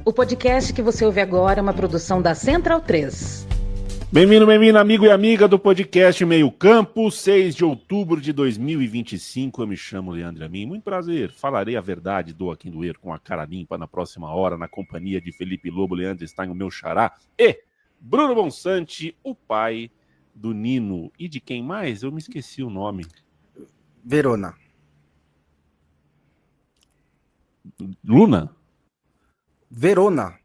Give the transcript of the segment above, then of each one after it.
O podcast que você ouve agora é uma produção da Central 3. Bem-vindo, amigo e amiga do podcast Meio Campo, 6 de outubro de 2025. Eu me chamo Leandro Amin. Muito prazer. Falarei a verdade, dou aqui doer com a cara limpa na próxima hora, na companhia de Felipe Lobo, Leandro Stein, o meu xará, e Bruno Bonsante, o pai do Nino. E de quem mais? Eu me esqueci o nome. Verona. Luna? Verona,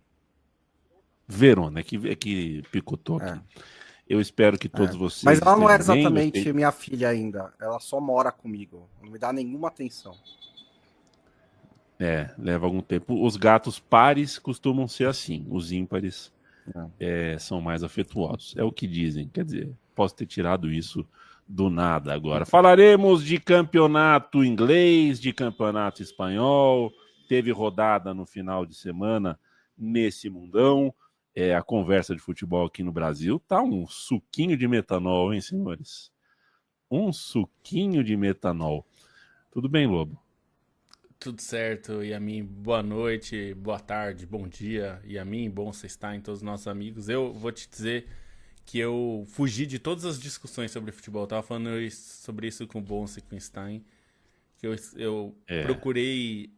é que picotou aqui. Eu espero que todos vocês mas ela não é estejam bem. exatamente minha filha ainda. Ela só mora comigo. Não me dá nenhuma atenção. Leva algum tempo. Os gatos pares costumam ser assim. Os ímpares são mais afetuosos. É o que dizem. Quer dizer, posso ter tirado isso do nada agora. Falaremos de campeonato inglês, de campeonato espanhol. Teve rodada no final de semana nesse mundão. A conversa de futebol aqui no Brasil tá um suquinho de metanol, hein, senhores? Um suquinho de metanol. Tudo bem, Lobo? Tudo certo, Yamin. Boa noite, boa tarde, bom dia, Yamin. Bom você estar em todos os nossos amigos. Eu vou te dizer que eu fugi de todas as discussões sobre futebol. Eu tava falando sobre isso com o Bonsa e com o Stein. Que eu procurei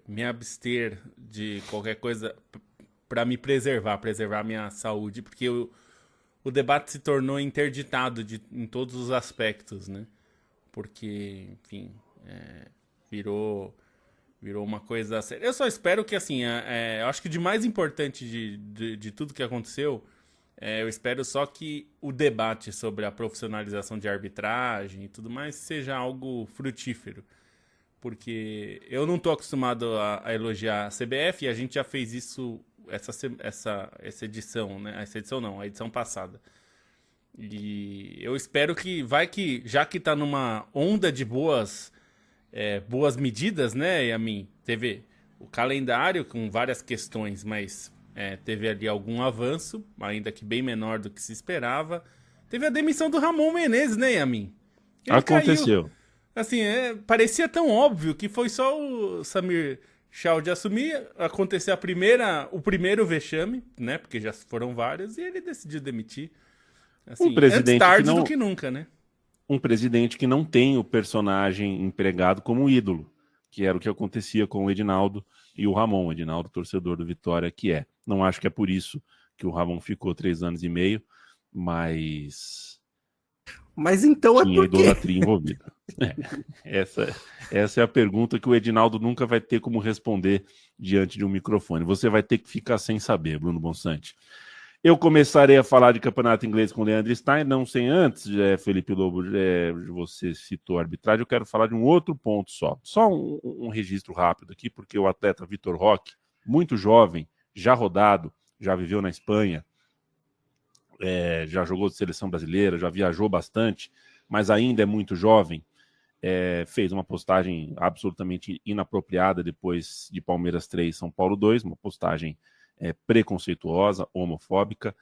me abster de qualquer coisa para me preservar a minha saúde, porque o debate se tornou interditado em todos os aspectos, né? Porque, enfim, virou uma coisa séria. Eu só espero que, assim, eu acho que de mais importante de tudo que aconteceu, eu espero só que o debate sobre a profissionalização de arbitragem e tudo mais seja algo frutífero. Porque eu não estou acostumado a elogiar a CBF e a gente já fez isso essa edição, né? Essa edição não, a edição passada. E eu espero que já que está numa onda de boas medidas, né, Yamin? Teve o calendário com várias questões, mas teve ali algum avanço, ainda que bem menor do que se esperava. Teve a demissão do Ramon Menezes, né, Yamin? Ele aconteceu. Caiu. Assim, parecia tão óbvio que foi só o Samir Chaude assumir, acontecer o primeiro vexame, né? Porque já foram vários, e ele decidiu demitir. Assim, antes tarde do que nunca, né? Um presidente que não tem o personagem empregado como ídolo, que era o que acontecia com o Edinaldo e o Ramon. O Edinaldo, torcedor do Vitória, que é. Não acho que é por isso que o Ramon ficou 3 anos e meio, mas então tinha idolatria envolvida. Essa é a pergunta que o Edinaldo nunca vai ter como responder diante de um microfone. Você vai ter que ficar sem saber, Bruno Bonsante. Eu começarei a falar de campeonato inglês com o Leandro Stein, não sem antes, Felipe Lobo, você citou a arbitragem, eu quero falar de um outro ponto só. Só um registro rápido aqui, porque o atleta Vitor Roque, muito jovem, já rodado, já viveu na Espanha, já jogou de seleção brasileira, já viajou bastante, mas ainda é muito jovem, fez uma postagem absolutamente inapropriada depois de Palmeiras 3, São Paulo 2, uma postagem preconceituosa, homofóbica,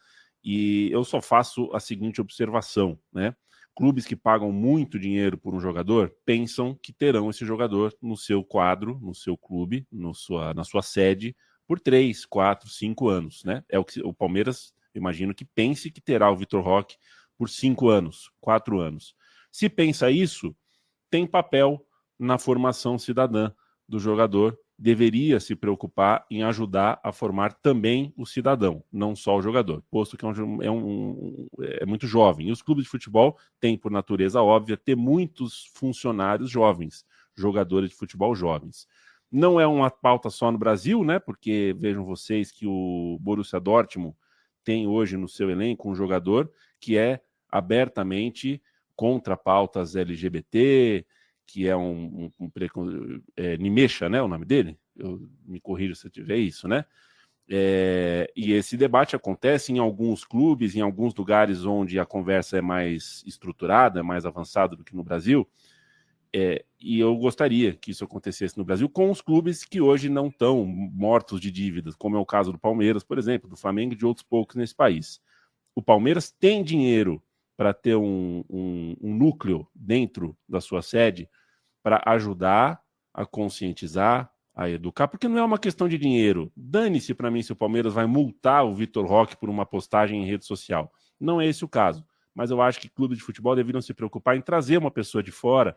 e eu só faço a seguinte observação, né? Clubes que pagam muito dinheiro por um jogador pensam que terão esse jogador no seu quadro, no seu clube, na sua sede, por 3, 4, 5 anos, né? É o que o Palmeiras, imagino que pense que terá o Vitor Roque por 5 anos, 4 anos. Se pensa isso, tem papel na formação cidadã do jogador, deveria se preocupar em ajudar a formar também o cidadão, não só o jogador, posto que é muito jovem. E os clubes de futebol têm, por natureza óbvia, ter muitos funcionários jovens, jogadores de futebol jovens. Não é uma pauta só no Brasil, né? Porque vejam vocês que o Borussia Dortmund tem hoje no seu elenco um jogador que é abertamente contra pautas LGBT, que é Nimecha, né, o nome dele? Me corrijo se eu tiver isso, né? E esse debate acontece em alguns clubes, em alguns lugares onde a conversa é mais estruturada, é mais avançada do que no Brasil, e eu gostaria que isso acontecesse no Brasil com os clubes que hoje não estão mortos de dívidas, como é o caso do Palmeiras, por exemplo, do Flamengo e de outros poucos nesse país. O Palmeiras tem dinheiro para ter um núcleo dentro da sua sede para ajudar a conscientizar, a educar, porque não é uma questão de dinheiro. Dane-se para mim se o Palmeiras vai multar o Vitor Roque por uma postagem em rede social. Não é esse o caso. Mas eu acho que clubes de futebol deveriam se preocupar em trazer uma pessoa de fora,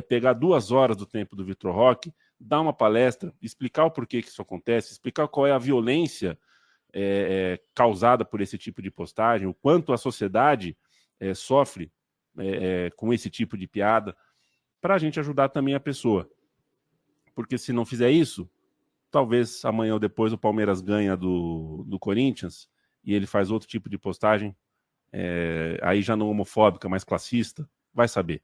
pegar 2 horas do tempo do Vitor Roque, dar uma palestra, explicar o porquê que isso acontece, explicar qual é a violência causada por esse tipo de postagem, o quanto a sociedade sofre com esse tipo de piada, para a gente ajudar também a pessoa. Porque se não fizer isso, talvez amanhã ou depois o Palmeiras ganha do Corinthians e ele faz outro tipo de postagem, aí já não homofóbica, mas classista, vai saber.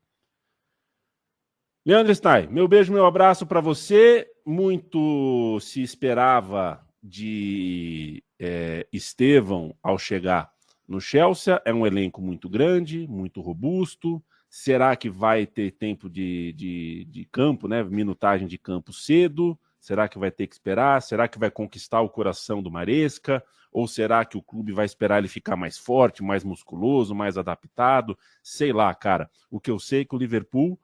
Leandro Stein, meu beijo, meu abraço para você. Muito se esperava de Estevão ao chegar no Chelsea. É um elenco muito grande, muito robusto. Será que vai ter tempo de campo, né? Minutagem de campo cedo? Será que vai ter que esperar? Será que vai conquistar o coração do Maresca? Ou será que o clube vai esperar ele ficar mais forte, mais musculoso, mais adaptado? Sei lá, cara. O que eu sei é que o Liverpool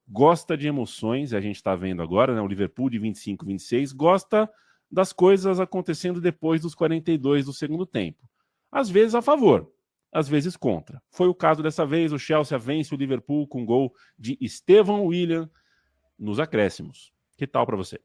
gosta de emoções, a gente está vendo agora, né? O Liverpool de 25, 26 gosta das coisas acontecendo depois dos 42 do segundo tempo. Às vezes a favor, às vezes contra. Foi o caso dessa vez, o Chelsea vence o Liverpool com gol de Estevão William nos acréscimos. Que tal para você?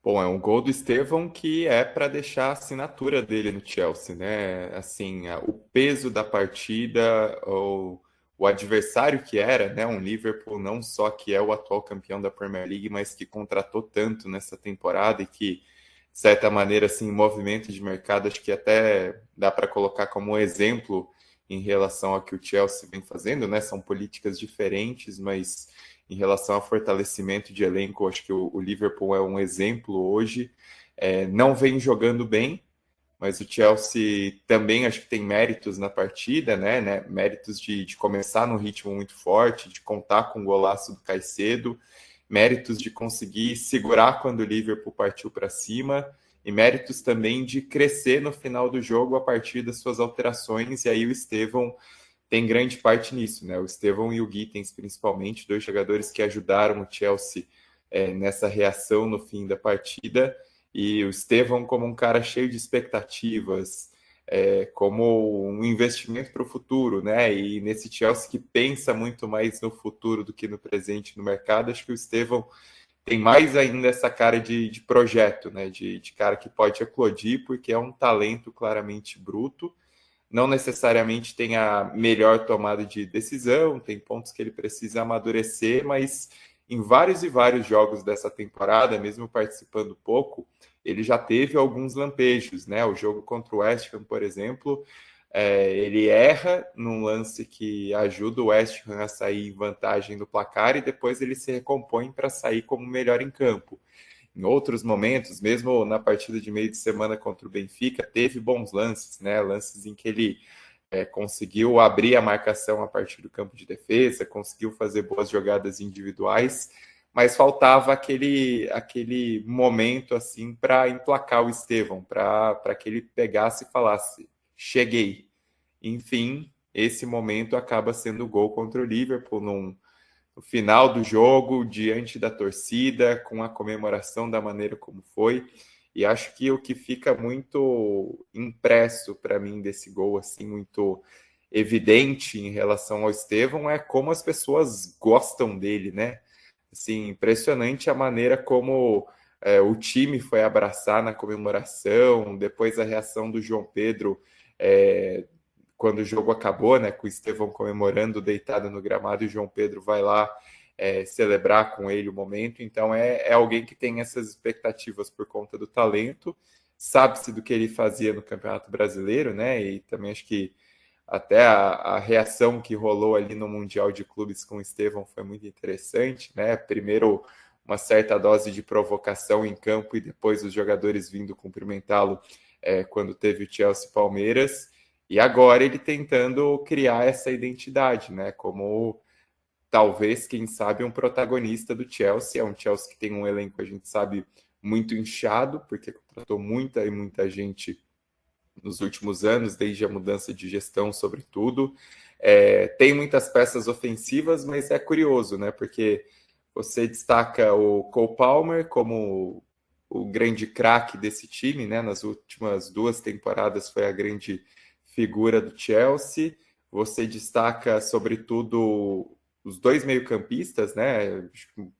Bom, é um gol do Estevão que é para deixar a assinatura dele no Chelsea, né? Assim, o peso da partida, o adversário que era, né? Um Liverpool não só que é o atual campeão da Premier League, mas que contratou tanto nessa temporada e que, de certa maneira, assim, movimento de mercado, acho que até dá para colocar como exemplo em relação ao que o Chelsea vem fazendo, né? São políticas diferentes, mas em relação ao fortalecimento de elenco, acho que o Liverpool é um exemplo hoje. Não vem jogando bem, mas o Chelsea também acho que tem méritos na partida, né? Méritos de começar num ritmo muito forte, de contar com o golaço do Caicedo, méritos de conseguir segurar quando o Liverpool partiu para cima, e méritos também de crescer no final do jogo a partir das suas alterações, e aí o Estevão tem grande parte nisso, né? O Estevão e o Gittens, principalmente, 2 jogadores que ajudaram o Chelsea nessa reação no fim da partida. E o Estevão como um cara cheio de expectativas, como um investimento para o futuro, né? E nesse Chelsea que pensa muito mais no futuro do que no presente no mercado, acho que o Estevão tem mais ainda essa cara de projeto, né? De cara que pode eclodir, porque é um talento claramente bruto. Não necessariamente tem a melhor tomada de decisão, tem pontos que ele precisa amadurecer, mas em vários e vários jogos dessa temporada, mesmo participando pouco, ele já teve alguns lampejos, né? O jogo contra o West Ham, por exemplo, ele erra num lance que ajuda o West Ham a sair em vantagem no placar e depois ele se recompõe para sair como melhor em campo. Em outros momentos, mesmo na partida de meio de semana contra o Benfica, teve bons lances, né? Lances em que ele conseguiu abrir a marcação a partir do campo de defesa, conseguiu fazer boas jogadas individuais, mas faltava aquele momento assim para emplacar o Estevão, para que ele pegasse e falasse: cheguei. Enfim, esse momento acaba sendo o gol contra o Liverpool no final do jogo, diante da torcida, com a comemoração da maneira como foi. E acho que o que fica muito impresso para mim desse gol, assim, muito evidente em relação ao Estevão, é como as pessoas gostam dele, né? Assim, impressionante a maneira como o time foi abraçar na comemoração, depois a reação do João Pedro quando o jogo acabou, né, com o Estevão comemorando deitado no gramado, e o João Pedro vai lá celebrar com ele o momento. Então é alguém que tem essas expectativas por conta do talento, sabe-se do que ele fazia no Campeonato Brasileiro, né, e também acho que até a reação que rolou ali no Mundial de Clubes com o Estevão foi muito interessante, né, primeiro uma certa dose de provocação em campo e depois os jogadores vindo cumprimentá-lo quando teve o Chelsea-Palmeiras. E agora ele tentando criar essa identidade, né? Como talvez, quem sabe, um protagonista do Chelsea. É um Chelsea que tem um elenco, a gente sabe, muito inchado, porque contratou muita e muita gente nos últimos anos, desde a mudança de gestão, sobretudo. Tem muitas peças ofensivas, mas é curioso, né? Porque você destaca o Cole Palmer como o grande craque desse time, né? Nas últimas 2 temporadas foi a grande figura do Chelsea. Você destaca, sobretudo, os 2 meio-campistas, né?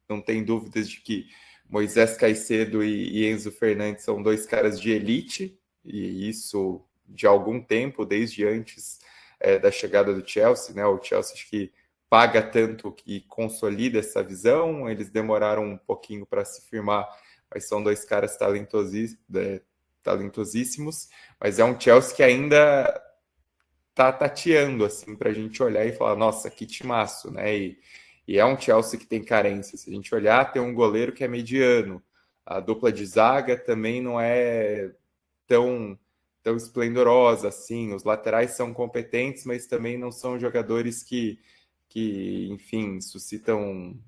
Não tem dúvidas de que Moisés Caicedo e Enzo Fernandes são 2 caras de elite, e isso de algum tempo, desde antes da chegada do Chelsea, né? O Chelsea acho que paga tanto que consolida essa visão, eles demoraram um pouquinho para se firmar, mas são 2 caras talentosíssimos, mas é um Chelsea que ainda tá tateando, assim, para a gente olhar e falar, nossa, que timaço, né? E é um Chelsea que tem carência. Se a gente olhar, tem um goleiro que é mediano. A dupla de zaga também não é tão esplendorosa assim. Os laterais são competentes, mas também não são jogadores que enfim, suscitam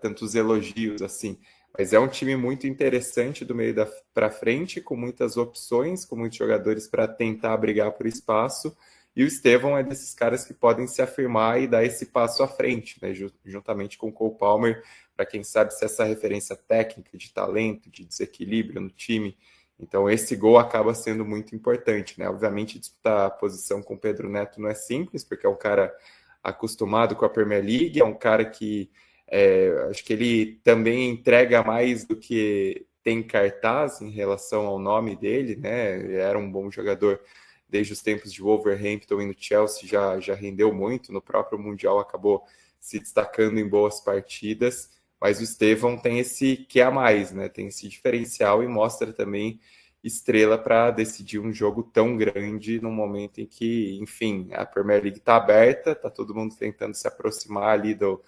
tantos elogios assim. Mas é um time muito interessante do meio para frente, com muitas opções, com muitos jogadores para tentar brigar por espaço. E o Estevão é desses caras que podem se afirmar e dar esse passo à frente, né? Juntamente com o Cole Palmer, para quem sabe se essa referência técnica, de talento, de desequilíbrio no time. Então esse gol acaba sendo muito importante, né? Obviamente disputar a posição com o Pedro Neto não é simples, porque é um cara acostumado com a Premier League, é um cara que acho que ele também entrega mais do que tem cartaz em relação ao nome dele, né? Ele era um bom jogador desde os tempos de Wolverhampton e no Chelsea, já rendeu muito, no próprio Mundial acabou se destacando em boas partidas, mas o Estevão tem esse que a mais, né? Tem esse diferencial e mostra também estrela para decidir um jogo tão grande num momento em que, enfim, a Premier League está aberta, está todo mundo tentando se aproximar ali do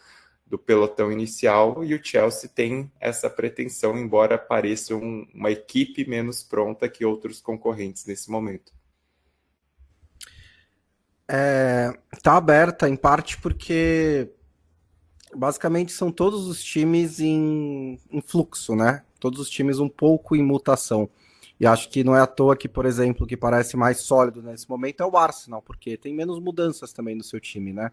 pelotão inicial, e o Chelsea tem essa pretensão, embora pareça uma equipe menos pronta que outros concorrentes nesse momento. Tá aberta em parte porque basicamente são todos os times em fluxo, né? Todos os times um pouco em mutação. E acho que não é à toa que, por exemplo, o que parece mais sólido nesse momento é o Arsenal, porque tem menos mudanças também no seu time, né?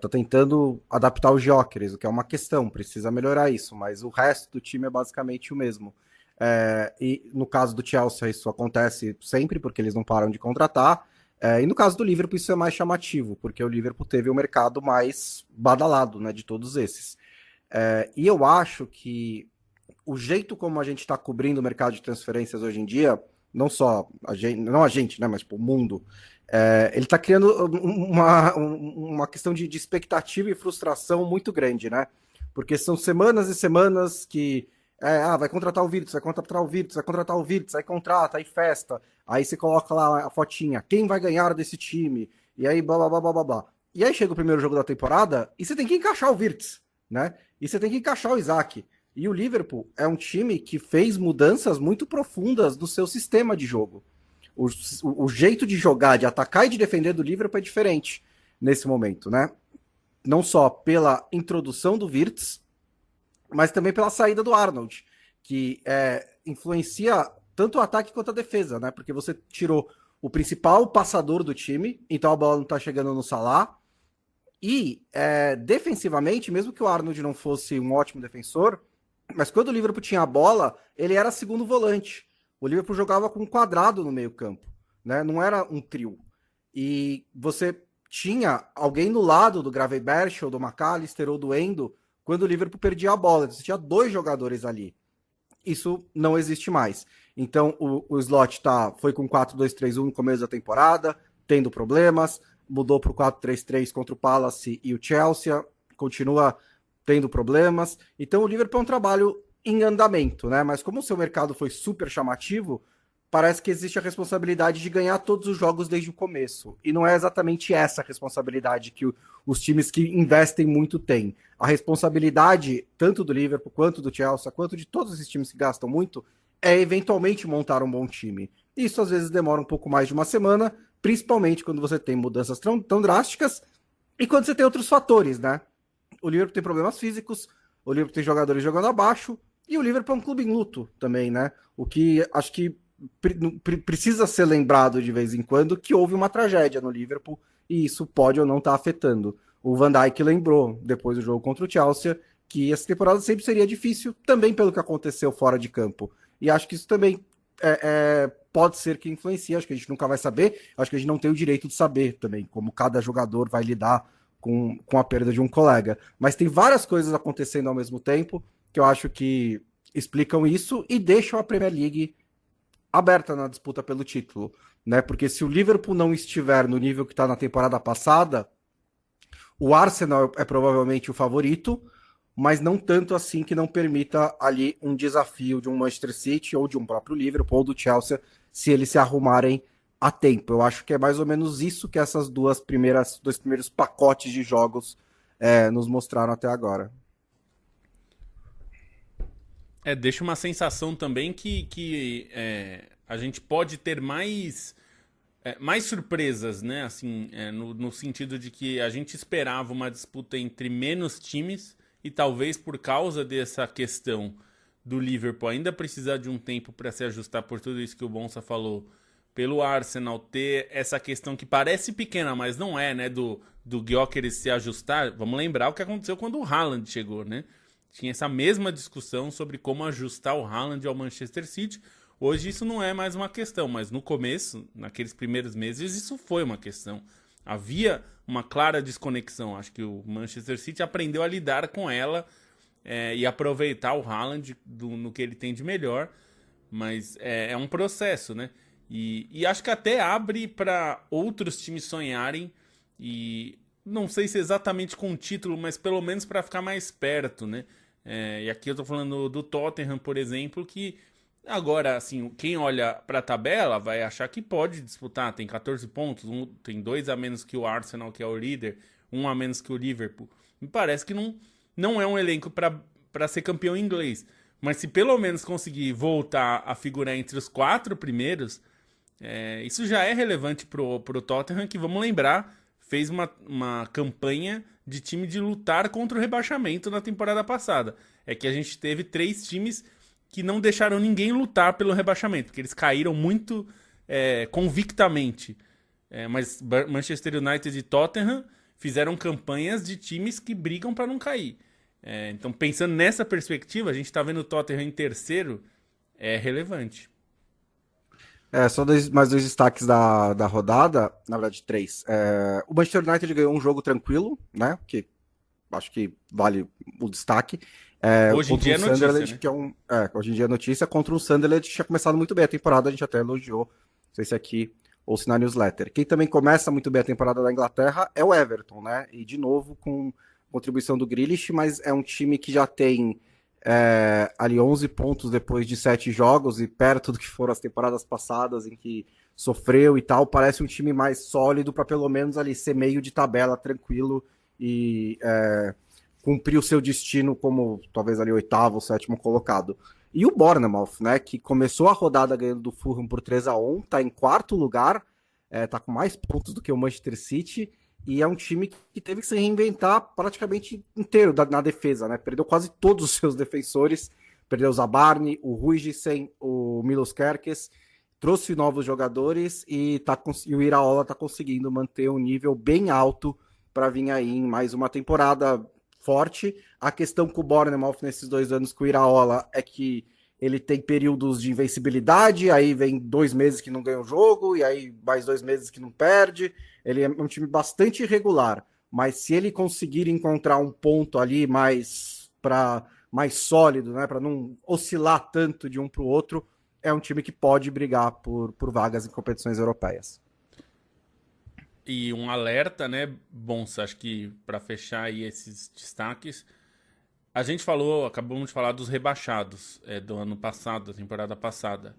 Tô tentando adaptar os Gyökeres, o que é uma questão, precisa melhorar isso, mas o resto do time é basicamente o mesmo. E no caso do Chelsea isso acontece sempre, porque eles não param de contratar, e no caso do Liverpool isso é mais chamativo, porque o Liverpool teve o mercado mais badalado, né, de todos esses. E eu acho que o jeito como a gente está cobrindo o mercado de transferências hoje em dia, não só não a gente, né, mas tipo, o mundo, ele está criando uma questão de expectativa e frustração muito grande, né? Porque são semanas e semanas que vai contratar o Wirtz, vai contratar o Wirtz, vai contratar o Wirtz, aí contrata, aí festa, aí você coloca lá a fotinha, quem vai ganhar desse time, e aí blá blá blá blá blá blá. E aí chega o primeiro jogo da temporada e você tem que encaixar o Wirtz, né? E você tem que encaixar o Isaac. E o Liverpool é um time que fez mudanças muito profundas do seu sistema de jogo. O jeito de jogar, de atacar e de defender do Liverpool é diferente nesse momento, né? Não só pela introdução do Wirtz, mas também pela saída do Arnold, que influencia tanto o ataque quanto a defesa, né? Porque você tirou o principal passador do time, então a bola não tá chegando no Salah. E defensivamente, mesmo que o Arnold não fosse um ótimo defensor, mas quando o Liverpool tinha a bola, ele era segundo volante. O Liverpool jogava com um quadrado no meio campo, né? Não era um trio. E você tinha alguém no lado do Gravenberch, ou do McAllister, ou do Endo, quando o Liverpool perdia a bola. Você tinha 2 jogadores ali. Isso não existe mais. Então o Slot foi com 4-2-3-1 no começo da temporada, tendo problemas, mudou para o 4-3-3 contra o Palace e o Chelsea, continua tendo problemas. Então o Liverpool é um trabalho em andamento, né? Mas como o seu mercado foi super chamativo, parece que existe a responsabilidade de ganhar todos os jogos desde o começo. E não é exatamente essa a responsabilidade que os times que investem muito têm. A responsabilidade, tanto do Liverpool, quanto do Chelsea, quanto de todos esses times que gastam muito, é eventualmente montar um bom time. Isso às vezes demora um pouco mais de uma semana, principalmente quando você tem mudanças tão drásticas e quando você tem outros fatores, né? O Liverpool tem problemas físicos, o Liverpool tem jogadores jogando abaixo, e o Liverpool é um clube em luto também, né? O que acho que precisa ser lembrado de vez em quando que houve uma tragédia no Liverpool, e isso pode ou não estar afetando. O Van Dijk lembrou, depois do jogo contra o Chelsea, que essa temporada sempre seria difícil, também pelo que aconteceu fora de campo. E acho que isso também pode ser que influencie, acho que a gente nunca vai saber, acho que a gente não tem o direito de saber também, como cada jogador vai lidar com a perda de um colega. Mas tem várias coisas acontecendo ao mesmo tempo, que eu acho que explicam isso e deixam a Premier League aberta na disputa pelo título, né? Porque se o Liverpool não estiver no nível que está na temporada passada, o Arsenal é provavelmente o favorito, mas não tanto assim que não permita ali um desafio de um Manchester City ou de um próprio Liverpool ou do Chelsea, se eles se arrumarem a tempo. Eu acho que é mais ou menos isso que essas dois primeiros pacotes de jogos nos mostraram até agora. Deixa uma sensação também que a gente pode ter mais surpresas, né? Assim, no sentido de que a gente esperava uma disputa entre menos times e talvez por causa dessa questão do Liverpool ainda precisar de um tempo para se ajustar por tudo isso que o Bonsa falou, pelo Arsenal ter essa questão que parece pequena, mas não é, né? Do Gyökeres se ajustar. Vamos lembrar o que aconteceu quando o Haaland chegou, né? Tinha essa mesma discussão sobre como ajustar o Haaland ao Manchester City. Hoje isso não é mais uma questão, mas no começo, naqueles primeiros meses, isso foi uma questão. Havia uma clara desconexão. Acho que o Manchester City aprendeu a lidar com ela e aproveitar o Haaland no que ele tem de melhor. Mas é um processo, né? E acho que até abre para outros times sonharem. E não sei se exatamente com o título, mas pelo menos para ficar mais perto, né? E aqui eu tô falando do Tottenham, por exemplo, que agora, assim, quem olha para a tabela vai achar que pode disputar. Tem 14 pontos, tem 2 a menos que o Arsenal, que é o líder, 1 a menos que o Liverpool. Me parece que não é um elenco para ser campeão inglês. Mas se pelo menos conseguir voltar a figurar entre os 4 primeiros, isso já é relevante pro Tottenham, que, vamos lembrar, fez uma campanha de time de lutar contra o rebaixamento na temporada passada. É que a gente teve 3 times que não deixaram ninguém lutar pelo rebaixamento, porque eles caíram muito convictamente. Mas Manchester United e Tottenham fizeram campanhas de times que brigam para não cair. Então, pensando nessa perspectiva, a gente está vendo o Tottenham em terceiro, é relevante. Só mais dois destaques da rodada, na verdade 3. O Manchester United ganhou um jogo tranquilo, né? Que acho que vale o destaque. Hoje em dia é notícia, né? Que hoje em dia é notícia, contra um Sunderland que tinha começado muito bem a temporada, a gente até elogiou, não sei se aqui ou se na newsletter. Quem também começa muito bem a temporada da Inglaterra é o Everton, né? E de novo com contribuição do Grealish, mas é um time que já tem ali 11 pontos depois de 7 jogos e perto do que foram as temporadas passadas em que sofreu e tal, parece um time mais sólido para pelo menos ali ser meio de tabela tranquilo e cumprir o seu destino como talvez ali 8º ou 7º colocado. E o Bournemouth, né, que começou a rodada ganhando do Fulham por 3-1, tá em 4º lugar, tá com mais pontos do que o Manchester City, e é um time que teve que se reinventar praticamente inteiro na defesa, né? Perdeu quase todos os seus defensores, perdeu o Zabarni, o Huijsen, o Milos Kerkez, trouxe novos jogadores e o Iraola está conseguindo manter um nível bem alto para vir aí em mais uma temporada forte. A questão com o Bournemouth nesses 2 anos com o Iraola é que ele tem períodos de invencibilidade, aí vem 2 meses que não ganha o jogo, e aí mais 2 meses que não perde. Ele é um time bastante irregular, mas se ele conseguir encontrar um ponto ali mais sólido, né, para não oscilar tanto de um para o outro, é um time que pode brigar por vagas em competições europeias. E um alerta, né, Bonsa, acho que para fechar aí esses destaques, a gente acabamos de falar dos rebaixados do ano passado, da temporada passada.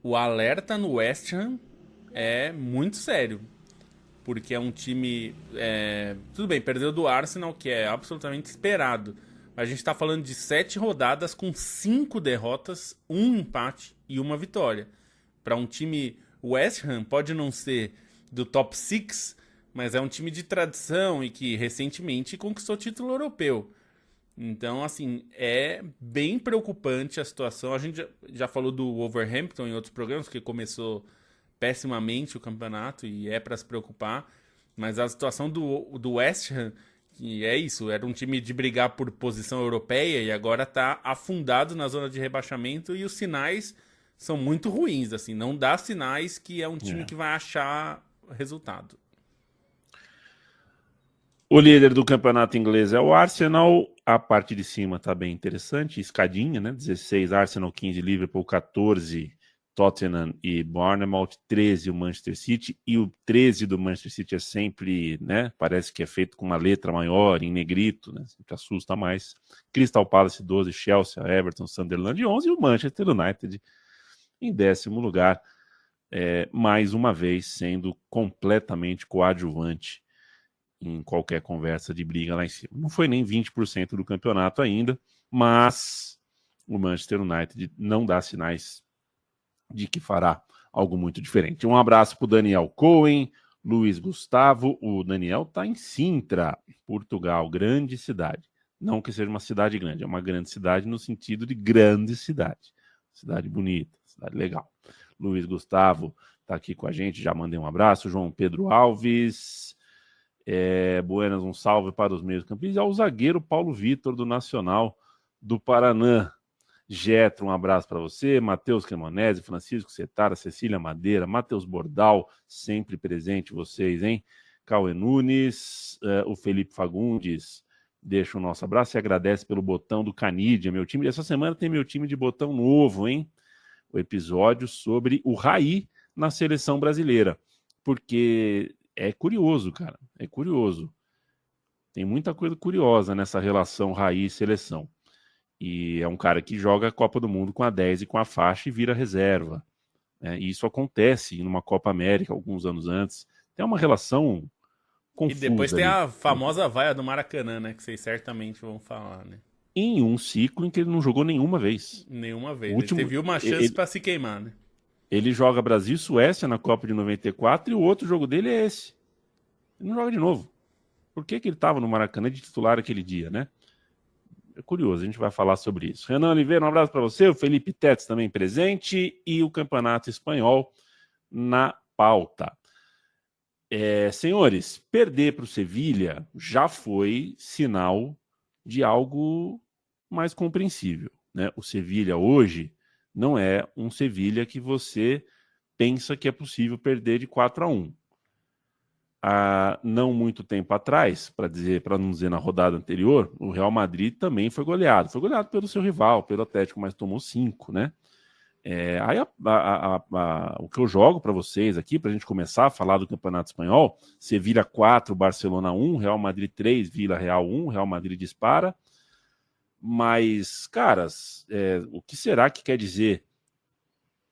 O alerta no West Ham é muito sério, porque é um time... tudo bem, perdeu do Arsenal, que é absolutamente esperado. A gente está falando de 7 rodadas com 5 derrotas, 1 empate e 1 vitória. Para um time... West Ham pode não ser do top 6, mas é um time de tradição e que recentemente conquistou título europeu. Então, assim, é bem preocupante a situação. A gente já falou do Wolverhampton em outros programas, que começou pessimamente o campeonato e é para se preocupar. Mas a situação do West Ham, E é isso, era um time de brigar por posição europeia e agora tá afundado na zona de rebaixamento e os sinais são muito ruins, assim, não dá sinais que é um time que vai achar resultado. O líder do campeonato inglês é o Arsenal, a parte de cima tá bem interessante, escadinha, né? 16 Arsenal, 15 Liverpool, 14 Tottenham e Bournemouth, 13 o Manchester City, e o 13 do Manchester City é sempre, né? Parece que é feito com uma letra maior, em negrito, né? Sempre assusta mais. Crystal Palace, 12, Chelsea, Everton, Sunderland, 11, e o Manchester United em 10º lugar, mais uma vez sendo completamente coadjuvante em qualquer conversa de briga lá em cima. Não foi nem 20% do campeonato ainda, mas o Manchester United não dá sinais de que fará algo muito diferente. Um abraço para o Daniel Cohen, Luiz Gustavo. O Daniel está em Sintra, Portugal, grande cidade. Não que seja uma cidade grande, é uma grande cidade no sentido de grande cidade. Cidade bonita, cidade legal. Luiz Gustavo está aqui com a gente, já mandei um abraço. João Pedro Alves, Buenas, um salve para os meios campistas. E ao zagueiro Paulo Vitor, do Nacional do Paraná. Getro, um abraço para você. Matheus Cremonese, Francisco Setara, Cecília Madeira, Matheus Bordal, sempre presente vocês, hein? Cauê Nunes, o Felipe Fagundes, deixa o nosso abraço e agradece pelo botão do Canidia, meu time. Essa semana tem meu time de botão novo, hein? O episódio sobre o Raí na seleção brasileira. Porque é curioso, cara, é curioso. Tem muita coisa curiosa nessa relação Raí e seleção. E é um cara que joga a Copa do Mundo com a 10 e com a faixa e vira reserva. E isso acontece numa Copa América alguns anos antes. Tem uma relação confusa. E depois tem ali. a famosa vaia do Maracanã, né? Que vocês certamente vão falar, né? Em um ciclo em que ele não jogou nenhuma vez. Nenhuma vez. Último, ele teve uma chance para se queimar, né? Ele joga Brasil e Suécia na Copa de 94 e o outro jogo dele é esse. Ele não joga de novo. Por que ele estava no Maracanã de titular aquele dia, né? É curioso, a gente vai falar sobre isso. Renan Oliveira, um abraço para você. O Felipe Tetes também presente. E o Campeonato Espanhol na pauta. Senhores, perder para o Sevilha já foi sinal de algo mais compreensível, né? O Sevilha hoje não é um Sevilha que você pensa que é possível perder de 4-1. Há não muito tempo atrás, para não dizer na rodada anterior, o Real Madrid também foi goleado. Foi goleado pelo seu rival, pelo Atlético, mas tomou 5, né? Aí o que eu jogo para vocês aqui, para a gente começar a falar do Campeonato Espanhol, Sevilha 4, Barcelona 1, Real Madrid 3, Vila Real 1, Real Madrid dispara. Mas, caras, o que será que quer dizer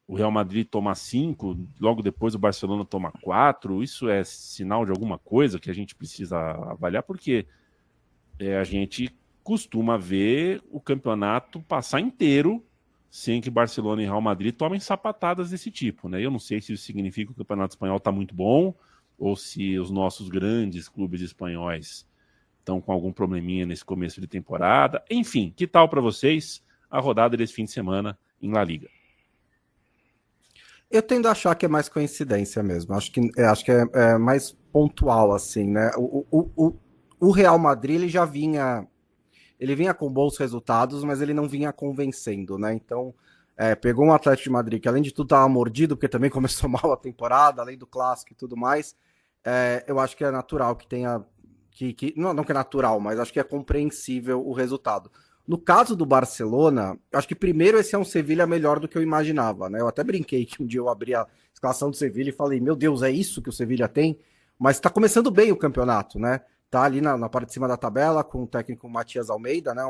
o Real Madrid toma 5, logo depois o Barcelona toma 4? Isso é sinal de alguma coisa que a gente precisa avaliar? Porque a gente costuma ver o campeonato passar inteiro sem que Barcelona e Real Madrid tomem sapatadas desse tipo, né? Eu não sei se isso significa que o Campeonato Espanhol está muito bom ou se os nossos grandes clubes espanhóis estão com algum probleminha nesse começo de temporada. Enfim, que tal para vocês a rodada desse fim de semana em La Liga? Eu tendo a achar que é mais coincidência mesmo. Acho que é mais pontual, assim, né? O Real Madrid, ele vinha com bons resultados, mas ele não vinha convencendo, né? Então, pegou um Atlético de Madrid que, além de tudo, estava mordido, porque também começou mal a temporada, além do clássico e tudo mais. Eu acho que é natural que tenha... não que é natural, mas acho que é compreensível o resultado. No caso do Barcelona, acho que primeiro esse é um Sevilha melhor do que eu imaginava, né? Eu até brinquei que um dia eu abri a escalação do Sevilha e falei, meu Deus, é isso que o Sevilha tem? Mas está começando bem o campeonato, né? Tá ali na parte de cima da tabela com o técnico Matias Almeida, né?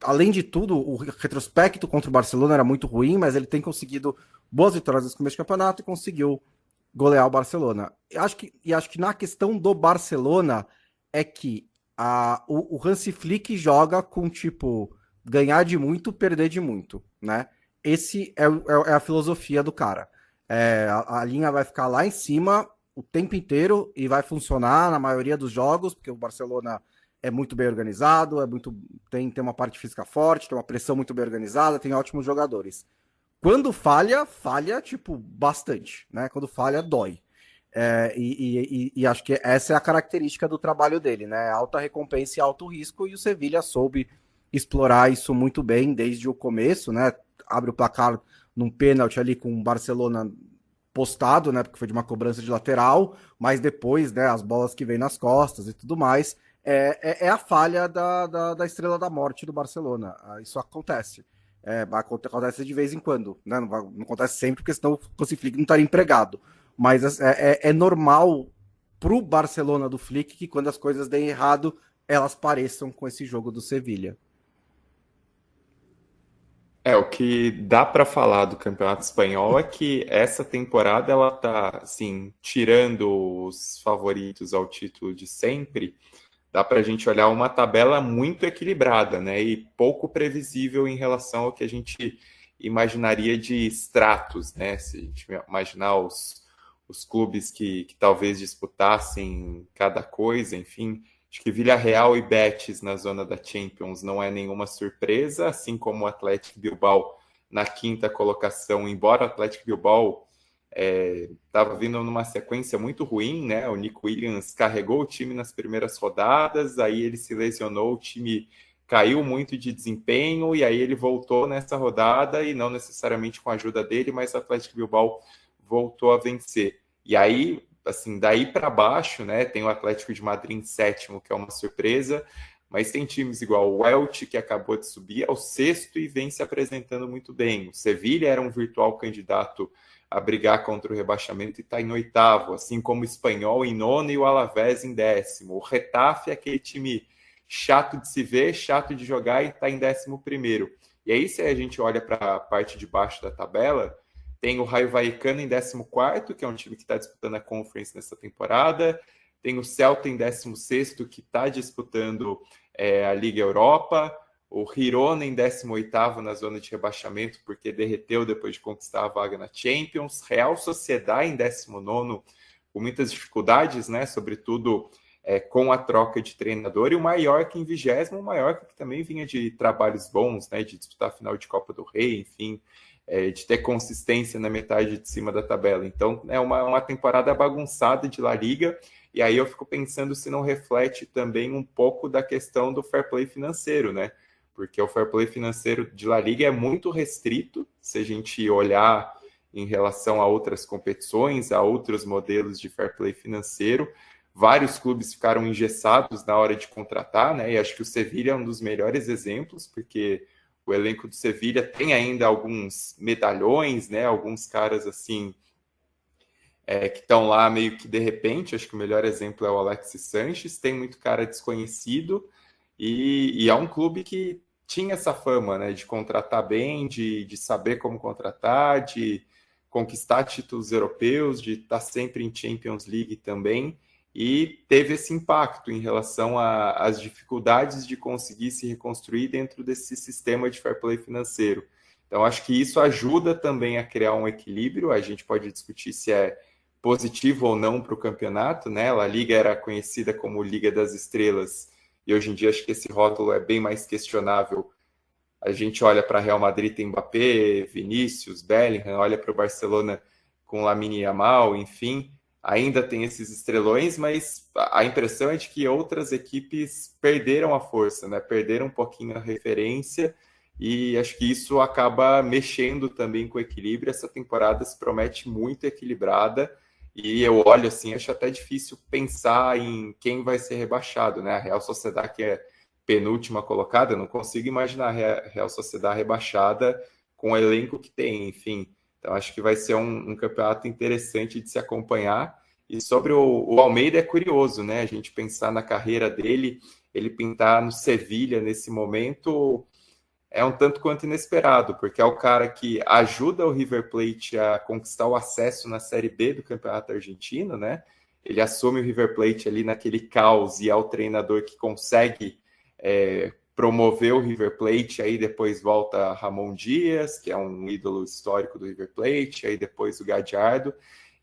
Além de tudo, o retrospecto contra o Barcelona era muito ruim, mas ele tem conseguido boas vitórias nesse começo de campeonato e conseguiu golear o Barcelona. Acho que na questão do Barcelona é que o Hansi Flick joga com, tipo, ganhar de muito, perder de muito, né? Esse é a filosofia do cara. A linha vai ficar lá em cima o tempo inteiro e vai funcionar na maioria dos jogos, porque o Barcelona é muito bem organizado, tem uma parte física forte, tem uma pressão muito bem organizada, tem ótimos jogadores. Quando falha, tipo, bastante, né? Quando falha, dói. E acho que essa é a característica do trabalho dele, né? Alta recompensa e alto risco, e o Sevilha soube explorar isso muito bem desde o começo, né? Abre o placar num pênalti ali com o Barcelona postado, né? Porque foi de uma cobrança de lateral, mas depois, né? As bolas que vêm nas costas e tudo mais, é a falha da Estrela da Morte do Barcelona. Isso acontece. Acontece de vez em quando, né? Não acontece sempre, porque senão o Hansi Flick não estaria empregado. Mas é normal pro Barcelona do Flick que quando as coisas deem errado, elas pareçam com esse jogo do Sevilha. O que dá para falar do Campeonato Espanhol é que essa temporada ela tá, assim, tirando os favoritos ao título de sempre, dá para a gente olhar uma tabela muito equilibrada, né? E pouco previsível em relação ao que a gente imaginaria de estratos, né? Se a gente imaginar os clubes que talvez disputassem cada coisa, enfim. Acho que Villarreal e Betis na zona da Champions não é nenhuma surpresa, assim como o Athletic Bilbao na quinta colocação, embora o Athletic Bilbao estava vindo numa sequência muito ruim, né? O Nico Williams carregou o time nas primeiras rodadas, aí ele se lesionou, o time caiu muito de desempenho, e aí ele voltou nessa rodada, e não necessariamente com a ajuda dele, mas o Athletic Bilbao voltou a vencer. E aí, assim, daí para baixo, né, tem o Atlético de Madrid em sétimo, que é uma surpresa, mas tem times igual o Elche, que acabou de subir ao sexto e vem se apresentando muito bem. O Sevilha era um virtual candidato a brigar contra o rebaixamento e está em oitavo, assim como o Espanhol em nono e o Alavés em décimo. O Getafe é aquele time chato de se ver, chato de jogar, e está em 11º. E aí, se a gente olha para a parte de baixo da tabela, tem o Rayo Vallecano em 14º, que é um time que está disputando a Conference nessa temporada. Tem o Celta em 16º, que está disputando a Liga Europa. O Girona em 18º na zona de rebaixamento, porque derreteu depois de conquistar a vaga na Champions. Real Sociedad em 19º, com muitas dificuldades, né? Sobretudo com a troca de treinador. E o Mallorca em 20º, o Mallorca que também vinha de trabalhos bons, né? De disputar a final de Copa do Rei, enfim, de ter consistência na metade de cima da tabela. Então, é uma temporada bagunçada de La Liga, e aí eu fico pensando se não reflete também um pouco da questão do fair play financeiro, né? Porque o fair play financeiro de La Liga é muito restrito, se a gente olhar em relação a outras competições, a outros modelos de fair play financeiro. Vários clubes ficaram engessados na hora de contratar, né? E acho que o Sevilha é um dos melhores exemplos, porque o elenco do Sevilha tem ainda alguns medalhões, né? Alguns caras assim que estão lá meio que de repente. Acho que o melhor exemplo é o Alexis Sanches. Tem muito cara desconhecido e é um clube que tinha essa fama, né? De contratar bem, de saber como contratar, de conquistar títulos europeus, de estar sempre em Champions League também. E teve esse impacto em relação às dificuldades de conseguir se reconstruir dentro desse sistema de fair play financeiro. Então, acho que isso ajuda também a criar um equilíbrio. A gente pode discutir se é positivo ou não para o campeonato, né? A Liga era conhecida como Liga das Estrelas, e hoje em dia acho que esse rótulo é bem mais questionável. A gente olha para Real Madrid, tem Mbappé, Vinícius, Bellingham, olha para o Barcelona com Lamine Yamal, enfim, ainda tem esses estrelões, mas a impressão é de que outras equipes perderam a força, né? Perderam um pouquinho a referência, e acho que isso acaba mexendo também com o equilíbrio. Essa temporada se promete muito equilibrada, e eu olho assim, acho até difícil pensar em quem vai ser rebaixado, né? A Real Sociedad, que é penúltima colocada, eu não consigo imaginar a Real Sociedad rebaixada com o elenco que tem, enfim. Então, acho que vai ser um campeonato interessante de se acompanhar. E sobre o Almeida é curioso, né? A gente pensar na carreira dele, ele pintar no Sevilha nesse momento é um tanto quanto inesperado, porque é o cara que ajuda o River Plate a conquistar o acesso na Série B do Campeonato Argentino, né? Ele assume o River Plate ali naquele caos e é o treinador que consegue promover o River Plate. Aí depois volta Ramon Dias, que é um ídolo histórico do River Plate, aí depois o Gadiardo.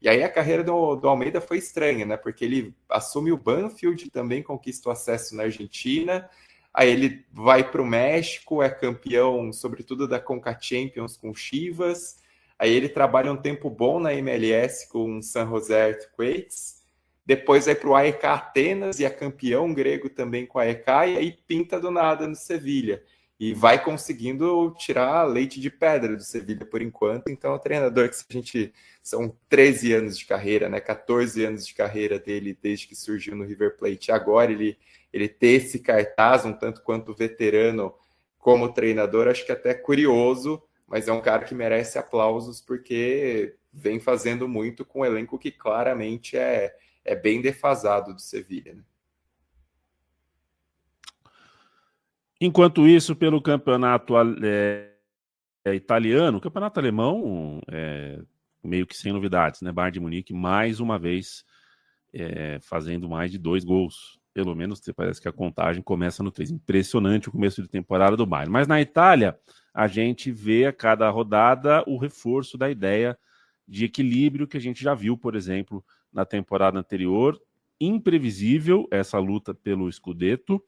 E aí a carreira do Almeida foi estranha, né? Porque ele assume o Banfield, também conquista o acesso na Argentina. Aí ele vai para o México, é campeão, sobretudo da Conca Champions com Chivas. Aí ele trabalha um tempo bom na MLS com o San Jose Earthquakes, depois vai para o AEK Atenas e é campeão grego também com a AEK, e aí pinta do nada no Sevilha. E vai conseguindo tirar leite de pedra do Sevilha por enquanto. Então, é um treinador que a gente... São 13 anos de carreira, né? 14 anos de carreira dele desde que surgiu no River Plate. Agora ele ter esse cartaz, um tanto quanto veterano como treinador, acho que até curioso, mas é um cara que merece aplausos porque vem fazendo muito com um elenco que claramente é bem defasado do Sevilha, né? Enquanto isso, pelo campeonato italiano, o campeonato alemão meio que sem novidades, né? Bayern de Munique, mais uma vez, fazendo mais de 2 gols. Pelo menos parece que a contagem começa no 3. Impressionante o começo de temporada do Bayern. Mas na Itália, a gente vê a cada rodada o reforço da ideia de equilíbrio que a gente já viu, por exemplo, na temporada anterior. Imprevisível essa luta pelo Scudetto.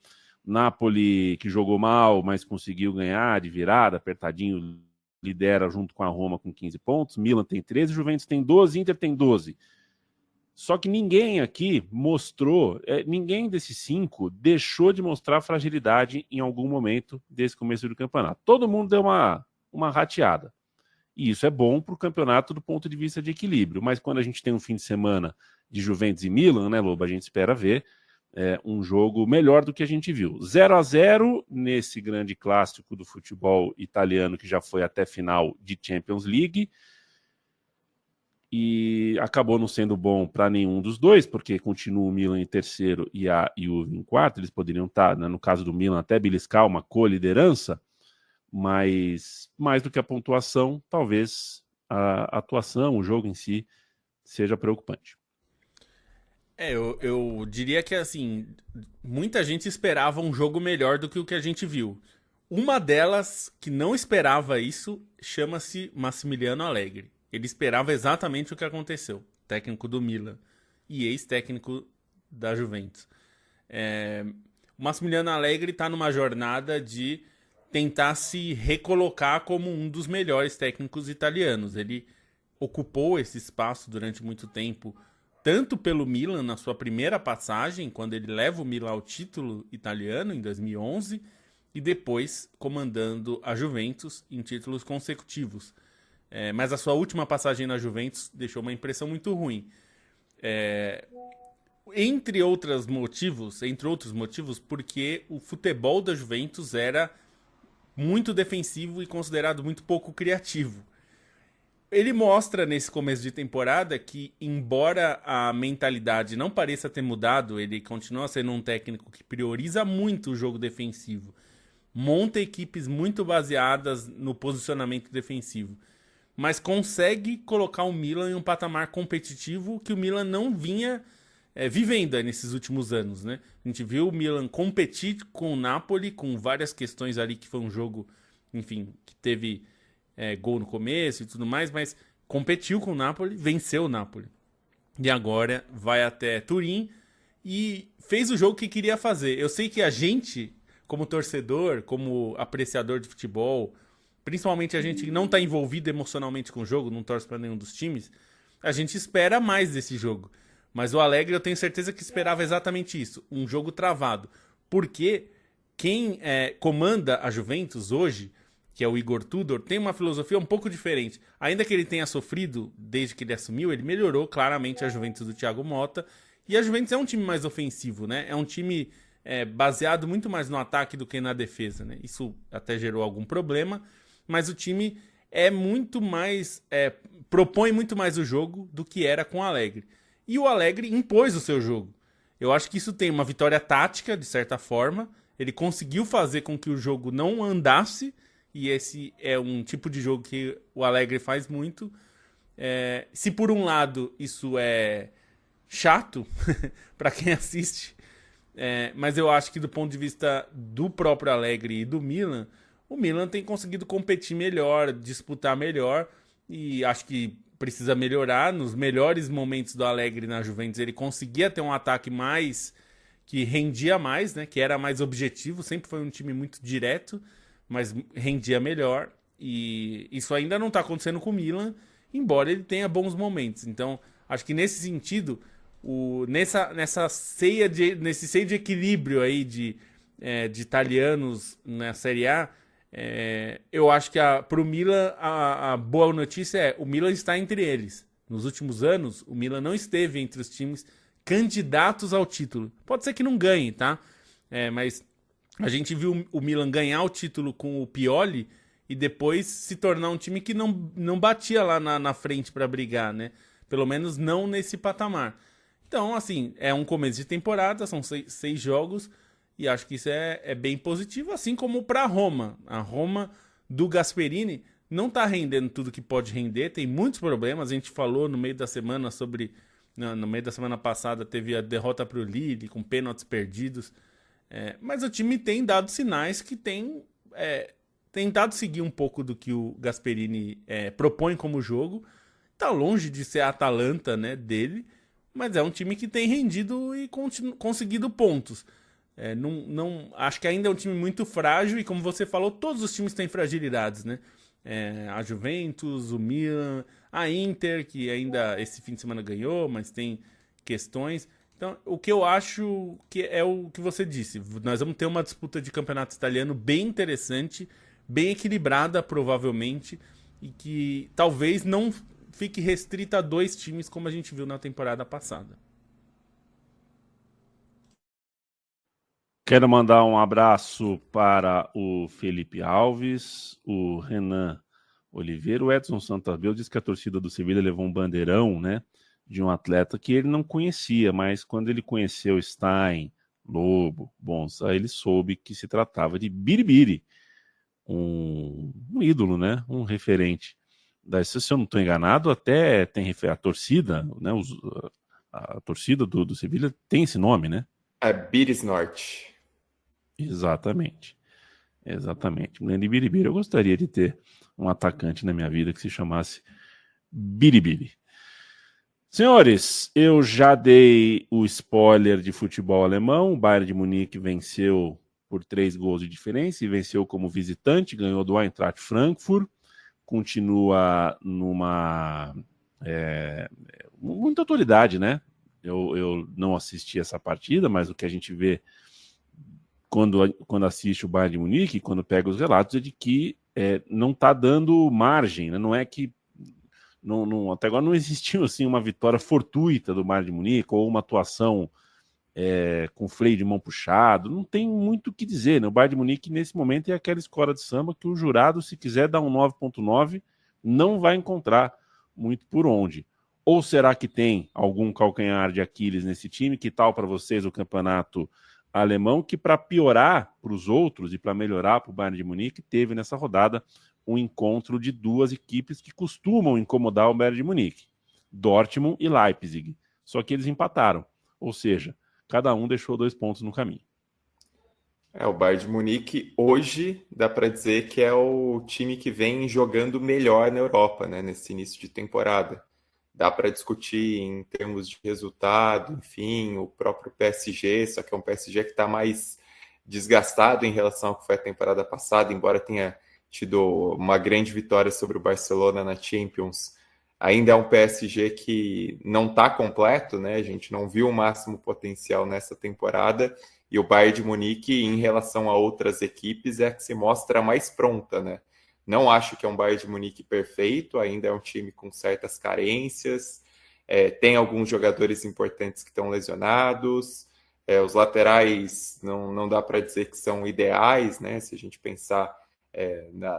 Napoli, que jogou mal, mas conseguiu ganhar de virada, apertadinho, lidera junto com a Roma com 15 pontos. Milan tem 13, Juventus tem 12, Inter tem 12. Só que ninguém aqui mostrou, ninguém desses 5 deixou de mostrar fragilidade em algum momento desse começo do campeonato. Todo mundo deu uma rateada. E isso é bom para o campeonato do ponto de vista de equilíbrio. Mas quando a gente tem um fim de semana de Juventus e Milan, né, Lobo, a gente espera ver um jogo melhor do que a gente viu. 0-0 nesse grande clássico do futebol italiano que já foi até final de Champions League e acabou não sendo bom para nenhum dos dois, porque continua o Milan em terceiro e a Juve em quarto. Eles poderiam estar, né, no caso do Milan, até beliscar uma co-liderança, mas mais do que a pontuação, talvez a atuação, o jogo em si, seja preocupante. Eu diria que, assim, muita gente esperava um jogo melhor do que o que a gente viu. Uma delas que não esperava isso chama-se Massimiliano Allegri. Ele esperava exatamente o que aconteceu. Técnico do Milan e ex-técnico da Juventus. O Massimiliano Allegri está numa jornada de tentar se recolocar como um dos melhores técnicos italianos. Ele ocupou esse espaço durante muito tempo, tanto pelo Milan na sua primeira passagem, quando ele leva o Milan ao título italiano em 2011, e depois comandando a Juventus em títulos consecutivos. Mas a sua última passagem na Juventus deixou uma impressão muito ruim. Entre outros motivos, porque o futebol da Juventus era muito defensivo e considerado muito pouco criativo. Ele mostra nesse começo de temporada que, embora a mentalidade não pareça ter mudado, ele continua sendo um técnico que prioriza muito o jogo defensivo, monta equipes muito baseadas no posicionamento defensivo, mas consegue colocar o Milan em um patamar competitivo que o Milan não vinha vivendo nesses últimos anos, né? A gente viu o Milan competir com o Napoli, com várias questões ali, que foi um jogo, enfim, que teve gol no começo e tudo mais, mas competiu com o Napoli, venceu o Napoli. E agora vai até Turim e fez o jogo que queria fazer. Eu sei que a gente, como torcedor, como apreciador de futebol, principalmente a gente que não está envolvido emocionalmente com o jogo, não torce para nenhum dos times, a gente espera mais desse jogo. Mas o Allegri, eu tenho certeza que esperava exatamente isso, um jogo travado. Porque quem comanda a Juventus hoje, que é o Igor Tudor, tem uma filosofia um pouco diferente. Ainda que ele tenha sofrido desde que ele assumiu, ele melhorou claramente a Juventus do Thiago Motta. E a Juventus é um time mais ofensivo, né? É um time baseado muito mais no ataque do que na defesa, né? Isso até gerou algum problema, mas o time é muito mais propõe muito mais o jogo do que era com o Allegri. E o Allegri impôs o seu jogo. Eu acho que isso tem uma vitória tática, de certa forma. Ele conseguiu fazer com que o jogo não andasse, e esse é um tipo de jogo que o Allegri faz muito. Se por um lado isso é chato para quem assiste, mas eu acho que do ponto de vista do próprio Allegri e do Milan, o Milan tem conseguido competir melhor, disputar melhor, e acho que precisa melhorar. Nos melhores momentos do Allegri na Juventus, ele conseguia ter um ataque mais que rendia mais, né? Que era mais objetivo, sempre foi um time muito direto, mas rendia melhor. E isso ainda não está acontecendo com o Milan, embora ele tenha bons momentos. Então, acho que nesse sentido, nesse seio de equilíbrio aí de italianos na Série A, eu acho que para o Milan a boa notícia o Milan está entre eles. Nos últimos anos, o Milan não esteve entre os times candidatos ao título. Pode ser que não ganhe, tá? Mas a gente viu o Milan ganhar o título com o Pioli e depois se tornar um time que não batia lá na frente para brigar, né? Pelo menos não nesse patamar. Então, assim, é um começo de temporada, são 6 jogos, e acho que isso é bem positivo, assim como para a Roma. A Roma do Gasperini não está rendendo tudo que pode render, tem muitos problemas. A gente falou no meio da semana no meio da semana passada teve a derrota para o Lille, com pênaltis perdidos. Mas o time tem dado sinais que tem tentado seguir um pouco do que o Gasperini propõe como jogo. Tá longe de ser a Atalanta, né, dele, mas é um time que tem rendido e conseguido pontos. Acho que ainda é um time muito frágil e, como você falou, todos os times têm fragilidades, né? A Juventus, o Milan, a Inter, que ainda esse fim de semana ganhou, mas tem questões. Então, o que eu acho que é o que você disse. Nós vamos ter uma disputa de campeonato italiano bem interessante, bem equilibrada, provavelmente, e que talvez não fique restrita a 2 times, como a gente viu na temporada passada. Quero mandar um abraço para o Felipe Alves, o Renan Oliveira, o Edson Santabel diz que a torcida do Sevilha levou um bandeirão, né, de um atleta que ele não conhecia, mas quando ele conheceu Stein, Lobo, Bonsa, ele soube que se tratava de Biribiri, um ídolo, né, um referente. Se eu não estou enganado, até tem a torcida, né, a torcida do Sevilha tem esse nome, né? É Biris Norte. Exatamente. Grande Biribiri. Eu gostaria de ter um atacante na minha vida que se chamasse Biribiri. Senhores, eu já dei o spoiler de futebol alemão. O Bayern de Munique venceu por 3 gols de diferença e venceu como visitante, ganhou do Eintracht Frankfurt. Continua numa muita autoridade, né? Eu não assisti essa partida, mas o que a gente vê quando assiste o Bayern de Munique, quando pega os relatos, é de que não está dando margem, né? Não é que até agora não existiu assim uma vitória fortuita do Bayern de Munique ou uma atuação com freio de mão puxado. Não tem muito o que dizer, né? O Bayern de Munique nesse momento é aquela escola de samba que o jurado, se quiser dar um 9.9, não vai encontrar muito por onde. Ou será que tem algum calcanhar de Aquiles nesse time? Que tal para vocês o campeonato alemão, que para piorar para os outros e para melhorar para o Bayern de Munique, teve nessa rodada um encontro de 2 equipes que costumam incomodar o Bayern de Munique, Dortmund e Leipzig. Só que eles empataram, ou seja, cada um deixou 2 pontos no caminho. O Bayern de Munique hoje dá para dizer que é o time que vem jogando melhor na Europa, né, nesse início de temporada. Dá para discutir em termos de resultado, enfim, o próprio PSG, só que é um PSG que está mais desgastado em relação ao que foi a temporada passada, embora tenha tido uma grande vitória sobre o Barcelona na Champions. Ainda é um PSG que não está completo, né? A gente não viu o máximo potencial nessa temporada, e o Bayern de Munique, em relação a outras equipes, é a que se mostra mais pronta, né? Não acho que é um Bayern de Munique perfeito, ainda é um time com certas carências, tem alguns jogadores importantes que estão lesionados, os laterais não dá para dizer que são ideais, né? Se a gente pensar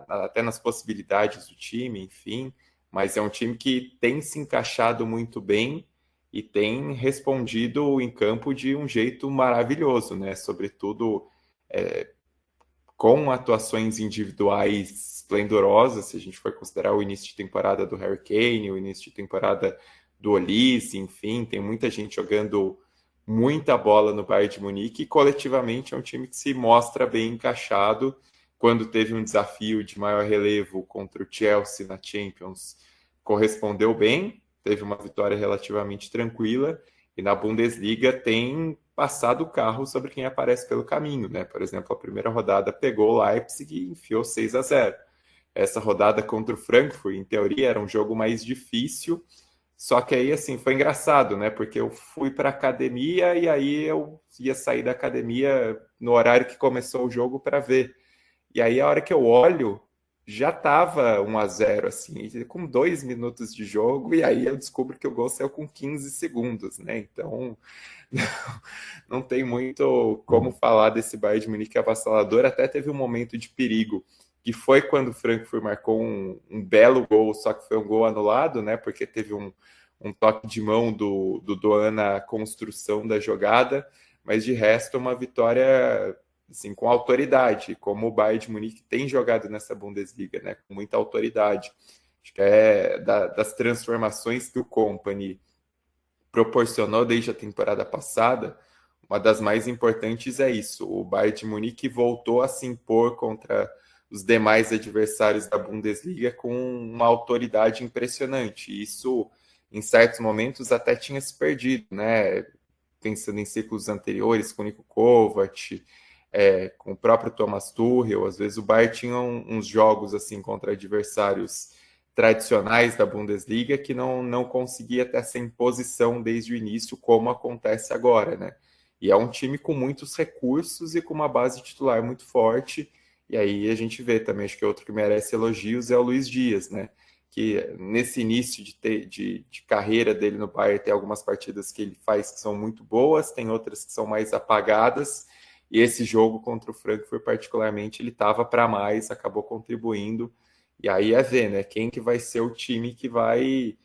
até nas possibilidades do time, enfim, mas é um time que tem se encaixado muito bem e tem respondido em campo de um jeito maravilhoso, né? Sobretudo com atuações individuais esplendorosas, se a gente for considerar o início de temporada do Harry Kane, o início de temporada do Olise, enfim, tem muita gente jogando muita bola no Bayern de Munique, e coletivamente é um time que se mostra bem encaixado. Quando teve um desafio de maior relevo contra o Chelsea na Champions, correspondeu bem, teve uma vitória relativamente tranquila, e na Bundesliga tem passado o carro sobre quem aparece pelo caminho, né? Por exemplo, a primeira rodada pegou o Leipzig e enfiou 6-0. essa rodada contra o Frankfurt. Em teoria, era um jogo mais difícil. Só que aí, assim, foi engraçado, né? Porque eu fui para academia e aí eu ia sair da academia no horário que começou o jogo para ver. E aí, a hora que eu olho, já tava 1-0, assim, com 2 minutos de jogo, e aí eu descubro que o gol saiu com 15 segundos, né? Então, não tem muito como falar desse Bayern de Munique avassalador. Até teve um momento de perigo, que foi quando o Frankfurt marcou um belo gol, só que foi um gol anulado, né? Porque teve um toque de mão do Doan na construção da jogada, mas de resto uma vitória assim, com autoridade, como o Bayern de Munique tem jogado nessa Bundesliga, né? Com muita autoridade. Acho que é das transformações que o Kompany proporcionou desde a temporada passada, uma das mais importantes é isso. O Bayern de Munique voltou a se impor contra os demais adversários da Bundesliga com uma autoridade impressionante. Isso, em certos momentos, até tinha se perdido, né? Pensando em ciclos anteriores, com o Niko Kovac, com o próprio Thomas Tuchel. Às vezes o Bayern tinha uns jogos assim contra adversários tradicionais da Bundesliga que não conseguia ter essa imposição desde o início, como acontece agora, né? E é um time com muitos recursos e com uma base titular muito forte. E aí a gente vê também, acho que outro que merece elogios é o Luiz Dias, né? Que nesse início de carreira dele no Bayern tem algumas partidas que ele faz que são muito boas, tem outras que são mais apagadas, e esse jogo contra o Frankfurt particularmente ele estava para mais, acabou contribuindo, e aí é ver, né, quem que vai ser o time que vai,